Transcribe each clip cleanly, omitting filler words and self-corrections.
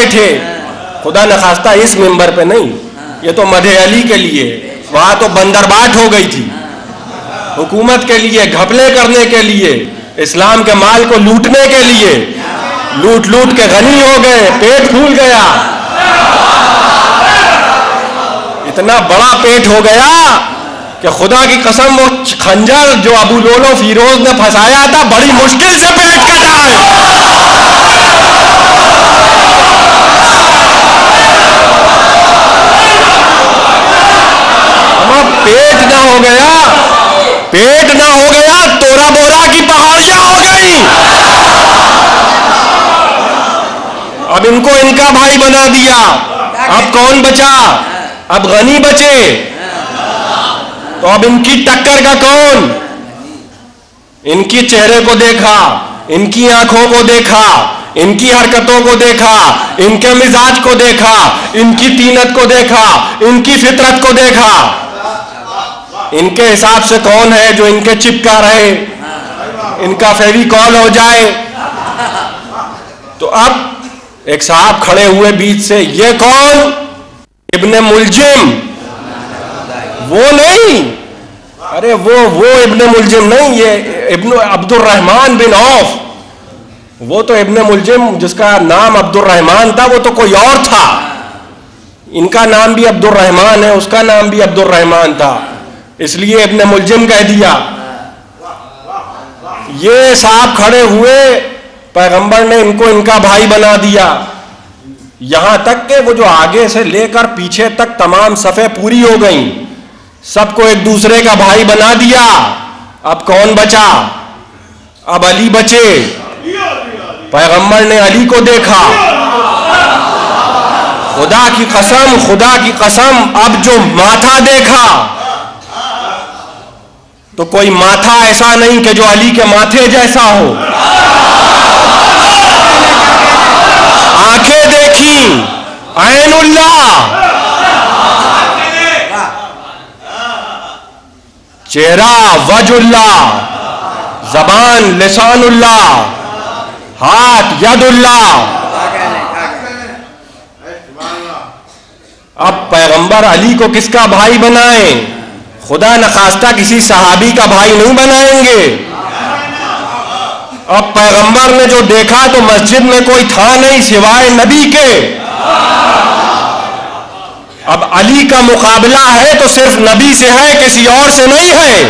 بیٹھے, خدا نخواستہ اس منبر پہ نہیں, یہ تو مدح علی کے لیے, وہاں تو بندرباٹ ہو گئی تھی حکومت کے لیے, گھپلے کرنے کے لیے, اسلام کے مال کو لوٹنے کے لیے, لوٹ لوٹ کے غنی ہو گئے, پیٹ پھول گیا, اتنا بڑا پیٹ ہو گیا کہ خدا کی قسم وہ خنجر جو ابو لولو فیروز نے پھنسایا تھا بڑی مشکل سے پیٹ کٹا ہے. پیٹ نہ ہو گیا, پیٹ نہ ہو گیا, تورا بورا کی پہاڑیاں ہو گئی. اب ان کو ان کا بھائی بنا دیا, اب کون بچا؟ اب غنی بچے, تو اب ان کی ٹکر کا کون؟ ان کی چہرے کو دیکھا, ان کی آنکھوں کو دیکھا, ان کی حرکتوں کو دیکھا, ان کے مزاج کو دیکھا, ان کی طینت کو دیکھا, ان کی فطرت کو دیکھا, ان کے حساب سے کون ہے جو ان کے چپکا رہے, ان کا فیویکول ہو جائے. تو اب ایک صاحب کھڑے ہوئے بیچ سے, یہ کون؟ ابن ملجم. وہ نہیں, ارے وہ ابن ملجم نہیں, یہ ابن عبد الرحمن بن عوف. وہ تو ابن ملجم جس کا نام عبد الرحمن تھا وہ تو کوئی اور تھا, ان کا نام بھی عبد الرحمن ہے, اس کا نام بھی عبد الرحمن تھا, اس لیے ابن ملجم کہہ دیا. یہ صاحب کھڑے ہوئے, پیغمبر نے ان کو ان کا بھائی بنا دیا, یہاں تک کہ وہ جو آگے سے لے کر پیچھے تک تمام صفیں پوری ہو گئیں, سب کو ایک دوسرے کا بھائی بنا دیا. اب کون بچا؟ اب علی بچے. پیغمبر نے علی کو دیکھا, خدا کی قسم, خدا کی قسم, اب جو ماتھا دیکھا تو کوئی ماتھا ایسا نہیں کہ جو علی کے ماتھے جیسا ہو. آنکھیں دیکھی, عین اللہ, چہرہ وجہ اللہ, زبان لسان اللہ, ہاتھ ید اللہ. اب پیغمبر علی کو کس کا بھائی بنائیں؟ خدا نخواستہ کسی صحابی کا بھائی نہیں بنائیں گے. اب پیغمبر نے جو دیکھا تو مسجد میں کوئی تھا نہیں سوائے نبی کے. اب علی کا مقابلہ ہے تو صرف نبی سے ہے, کسی اور سے نہیں ہے.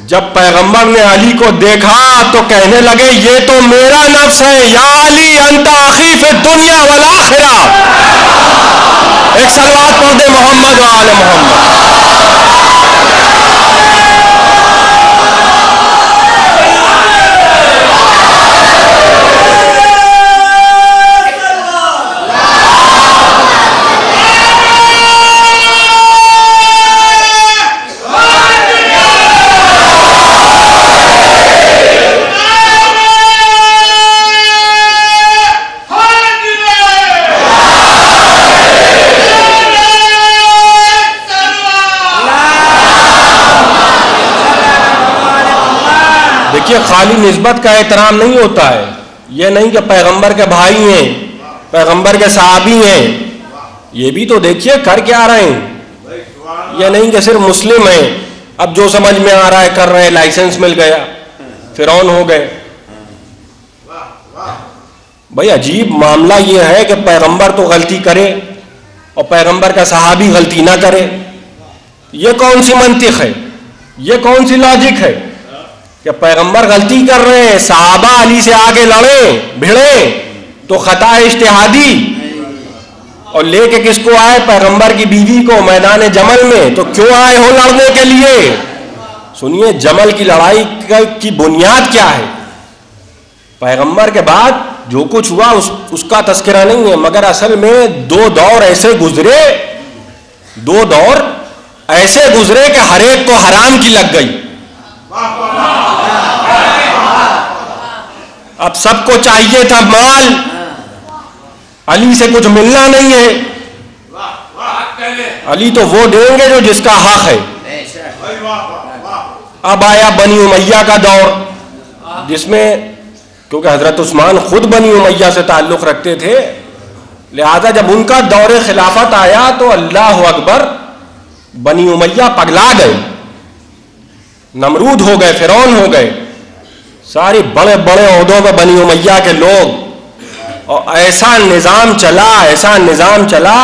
جب پیغمبر نے علی کو دیکھا تو کہنے لگے یہ تو میرا نفس ہے, یا علی انت اخی فی الدنیا والآخرہ. ایک صلوات پڑھ دے محمد و آل محمد. دیکھیے خالی نسبت کا احترام نہیں ہوتا ہے, یہ نہیں کہ پیغمبر کے بھائی ہیں, پیغمبر کے صحابی ہیں, یہ بھی تو دیکھیے کر کیا رہے ہیں. یہ نہیں کہ صرف مسلم ہیں, اب جو سمجھ میں آ رہا ہے کر رہے ہیں, لائسنس مل گیا, فرعون ہو گئے. بھائی عجیب معاملہ یہ ہے کہ پیغمبر تو غلطی کرے اور پیغمبر کا صحابی غلطی نہ کرے. یہ کون سی منطق ہے, یہ کون سی لاجک ہے کہ پیغمبر غلطی کر رہے ہیں, صحابہ علی سے آگے لڑیں بھیڑیں تو خطا اجتہادی, اور لے کے کس کو آئے؟ پیغمبر کی بیوی کو میدان جمل میں. تو کیوں آئے ہو لڑنے کے لیے؟ سنیے جمل کی لڑائی کی بنیاد کیا ہے. پیغمبر کے بعد جو کچھ ہوا اس کا تذکرہ نہیں ہے, مگر اصل میں دو دور ایسے گزرے, دو دور ایسے گزرے کہ ہر ایک کو حرام کی لگ گئی. اب سب کو چاہیے تھا مال, علی سے کچھ ملنا نہیں ہے. علی تو وہ دیں گے جو جس کا حق ہے. اب آیا بنی امیہ کا دور جس میں کیونکہ حضرت عثمان خود بنی امیہ سے تعلق رکھتے تھے، لہذا جب ان کا دور خلافت آیا تو اللہ اکبر، بنی امیہ پگلا گئے، نمرود ہو گئے، فرعون ہو گئے، ساری بڑے بڑے عہدوں پہ بنی امیہ کے لوگ، اور ایسا نظام چلا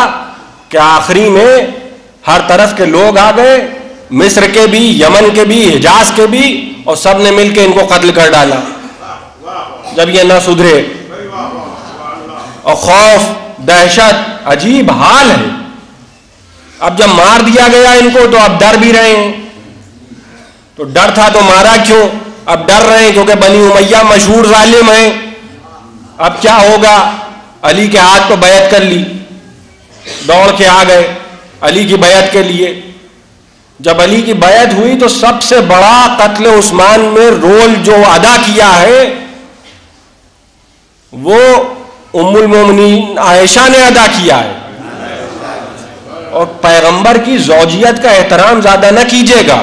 کہ آخری میں ہر طرف کے لوگ آ گئے، مصر کے بھی، یمن کے بھی، حجاز کے بھی، اور سب نے مل کے ان کو قتل کر ڈالا جب یہ نہ سدھرے۔ اور خوف، دہشت، عجیب حال ہے۔ اب جب مار دیا گیا ان کو تو اب ڈر بھی رہے ہیں، تو ڈر تھا تو مارا کیوں؟ اب ڈر رہے ہیں کیونکہ بنی امیہ مشہور ظالم ہیں۔ اب کیا ہوگا؟ علی کے ہاتھ پہ بیعت کر لی، دوڑ کے آ گئے علی کی بیعت کے لیے۔ جب علی کی بیعت ہوئی تو سب سے بڑا قتل عثمان میں رول جو ادا کیا ہے وہ ام المومنین عائشہ نے ادا کیا ہے۔ اور پیغمبر کی زوجیت کا احترام زیادہ نہ کیجیے گا،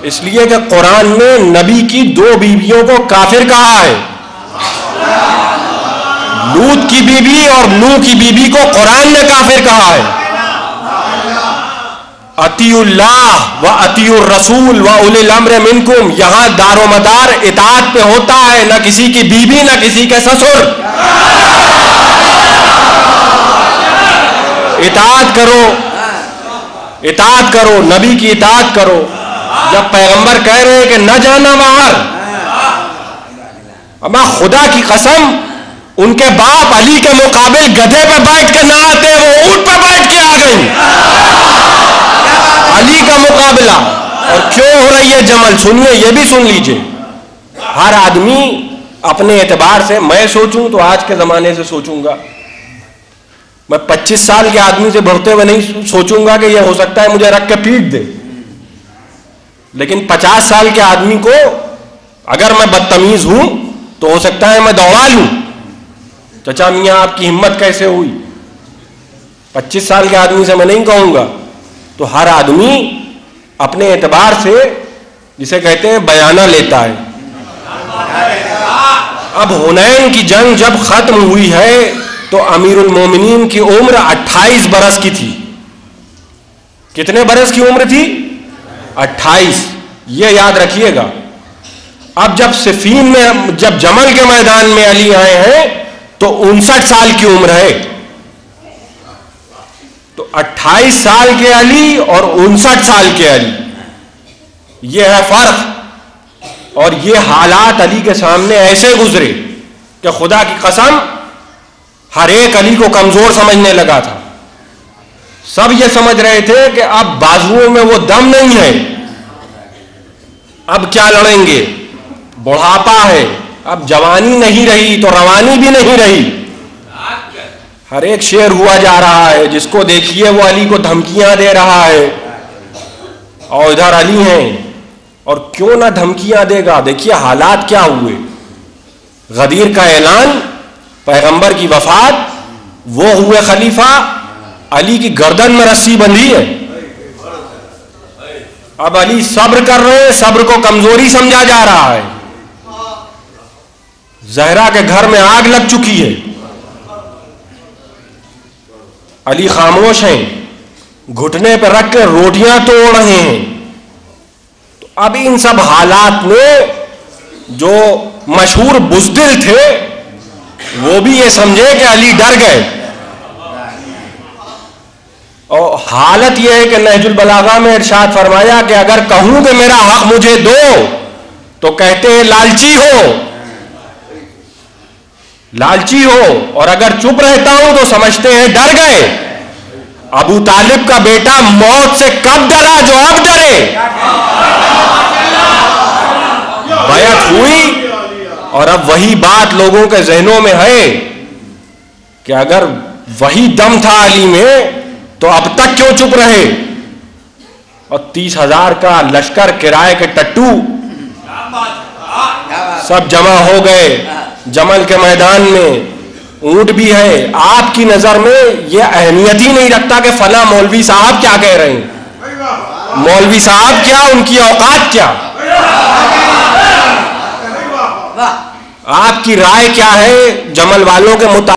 اس لیے کہ قرآن میں نبی کی 2 بیویوں کو کافر کہا ہے۔ لوط کی بیوی اور نوح کی بیوی کو قرآن نے کافر کہا ہے۔ اطیعوا اللہ و اطیعوا الرسول و اولی الامر منکم، یہاں دار و مدار اطاعت پہ ہوتا ہے، نہ کسی کی بیوی نہ کسی کے سسر۔ اطاعت کرو، نبی کی اطاعت کرو۔ جب پیغمبر کہہ رہے ہیں کہ نہ جانا باہر، اما خدا کی قسم ان کے باپ علی کے مقابل گدھے پہ بیٹھ کے نہ آتے، وہ اونٹ پہ بیٹھ کے آ گئی علی کا مقابلہ۔ اور کیوں ہو رہی ہے جمل؟ سنیے، یہ بھی سن لیجئے۔ ہر آدمی اپنے اعتبار سے، میں سوچوں تو آج کے زمانے سے سوچوں گا، میں 25 سال کے آدمی سے بڑھتے ہوئے نہیں سوچوں گا کہ یہ ہو سکتا ہے مجھے رکھ کے پیٹ دے، لیکن 50 سال کے آدمی کو اگر میں بدتمیز ہوں تو ہو سکتا ہے میں دوڑا لوں۔ چچا میاں آپ کی ہمت کیسے ہوئی؟ 25 سال کے آدمی سے میں نہیں کہوں گا۔ تو ہر آدمی اپنے اعتبار سے، جسے کہتے ہیں، بیانہ لیتا ہے۔ اب حنین کی جنگ جب ختم ہوئی ہے تو امیر المومنین کی عمر 28 برس کی تھی۔ کتنے برس کی عمر تھی؟ 28۔ یہ یاد رکھیے گا۔ اب جب صفین میں، جب جمل کے میدان میں علی آئے ہیں تو 59 سال کی عمر ہے۔ تو 28 سال کے علی اور 59 سال کے علی، یہ ہے فرق۔ اور یہ حالات علی کے سامنے ایسے گزرے کہ خدا کی قسم ہر ایک علی کو کمزور سمجھنے لگا تھا۔ سب یہ سمجھ رہے تھے کہ اب بازوؤں میں وہ دم نہیں ہے، اب کیا لڑیں گے، بڑھاپا ہے، اب جوانی نہیں رہی تو روانی بھی نہیں رہی۔ ہر ایک شیر ہوا جا رہا ہے، جس کو دیکھیے وہ علی کو دھمکیاں دے رہا ہے، اور ادھر علی ہیں، اور کیوں نہ دھمکیاں دے گا۔ دیکھیے حالات کیا ہوئے، غدیر کا اعلان، پیغمبر کی وفات، وہ ہوئے خلیفہ، علی کی گردن میں رسی بندھی ہے۔ اب علی صبر کر رہے ہیں، صبر کو کمزوری سمجھا جا رہا ہے۔ زہرا کے گھر میں آگ لگ چکی ہے، علی خاموش ہیں، گھٹنے پہ رکھ کے روٹیاں توڑ رہے ہیں۔ تو اب ان سب حالات میں جو مشہور بزدل تھے وہ بھی یہ سمجھے کہ علی ڈر گئے۔ اور حالت یہ ہے کہ نہج البلاغہ میں ارشاد فرمایا کہ اگر کہوں کہ میرا حق مجھے دو تو کہتے ہیں لالچی ہو، اور اگر چپ رہتا ہوں تو سمجھتے ہیں ڈر گئے۔ ابو طالب کا بیٹا موت سے کب ڈرا جو اب ڈرے؟ بیعت ہوئی، اور اب وہی بات لوگوں کے ذہنوں میں ہے کہ اگر وہی دم تھا علی میں تو اب تک کیوں چپ رہے؟ اور 30,000 کا لشکر، کرائے کے ٹٹو سب جمع ہو گئے جمل کے میدان میں، اونٹ بھی ہے۔ آپ کی نظر میں یہ اہمیت ہی نہیں رکھتا کہ فلاں مولوی صاحب کیا کہہ رہے ہیں، مولوی صاحب کیا، ان کی اوقات کیا۔ آپ کی رائے کیا ہے جمل والوں کے مطابق؟